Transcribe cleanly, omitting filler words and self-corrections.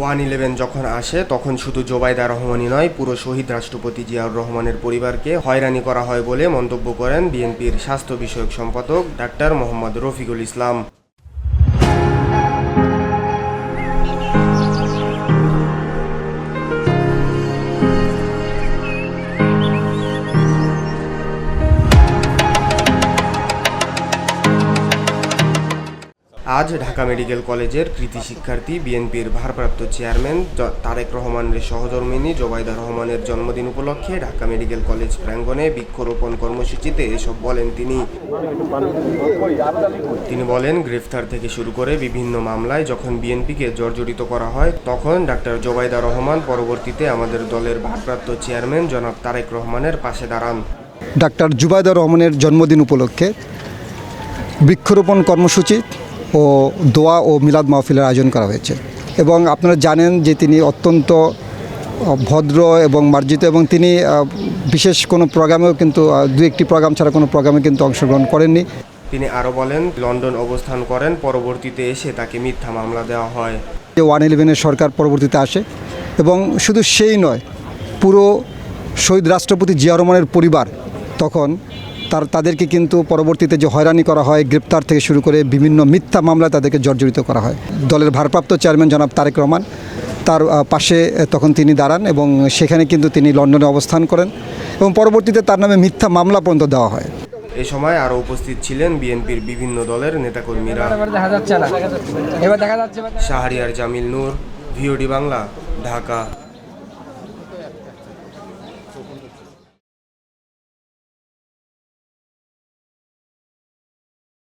111 যখন আসে তখন শুধু জোবাইদা রহমানই নয়, পুরো শহীদ রাষ্ট্রপতি জিয়াউর রহমানের পরিবারকে হয়রানি করা হয় বলে মন্তব্য করেন বিএনপির স্বাস্থ্য বিষয়ক সম্পাদক ডাক্তার মোহাম্মদ রফিকুল ইসলাম। আজ ঢাকা মেডিকেল কলেজের কৃতি শিক্ষার্থী বিএনপির ভারপ্রাপ্ত চেয়ারম্যান তারেক রহমানের সহধর্মিণী জোবাইদা রহমানের জন্মদিন উপলক্ষে ঢাকা মেডিকেল কলেজ প্রাঙ্গণে বৃক্ষরোপণ কর্মসূচিতে এসব বলেন তিনি বলেন, গ্রেফতার থেকে শুরু করে বিভিন্ন মামলায় যখন বিএনপিকে জর্জরিত করা হয় তখন ডাক্তার জোবাইদা রহমান পরবর্তীতে আমাদের দলের ভারপ্রাপ্ত চেয়ারম্যান জনাব তারেক রহমানের পাশে দাঁড়ান। ডাক্তার জোবাইদা রহমানের জন্মদিন উপলক্ষে বৃক্ষরোপণ কর্মসূচি ও দোয়া ও মিলাদ মাহফিলের আয়োজন করা হয়েছে এবং আপনারা জানেন যে তিনি অত্যন্ত ভদ্র এবং মার্জিত এবং তিনি বিশেষ কোনো প্রোগ্রামেও কিন্তু দু একটি প্রোগ্রাম ছাড়া কোনো প্রোগ্রামে কিন্তু অংশগ্রহণ করেননি। তিনি আরও বলেন, লন্ডন অবস্থান করেন, পরবর্তীতে এসে তাকে মিথ্যা মামলা দেওয়া হয়। 111 সরকার পরবর্তীতে আসে এবং শুধু সেই নয়, পুরো শহীদ রাষ্ট্রপতি জিয়াউর রহমানের পরিবার তখন তাদেরকে কিন্তু পরবর্তীতে যে হয়রানি করা হয়, গ্রেপ্তার থেকে শুরু করে বিভিন্ন মিথ্যা মামলায় তাদেরকে জর্জরিত করা হয়। দলের ভারপ্রাপ্ত চেয়ারম্যান জনাব তারেক রহমান তার পাশে তখন তিনি দাঁড়ান এবং সেখানে কিন্তু তিনি লন্ডনে অবস্থান করেন এবং পরবর্তীতে তার নামে মিথ্যা মামলা পর্যন্ত দেওয়া হয়। এ সময় আরও উপস্থিত ছিলেন বিএনপির বিভিন্ন দলের নেতাকর্মীরা। দেখা যাচ্ছে না। শাহরিয়ার জামিল নূর, ভিওডি বাংলা, ঢাকা।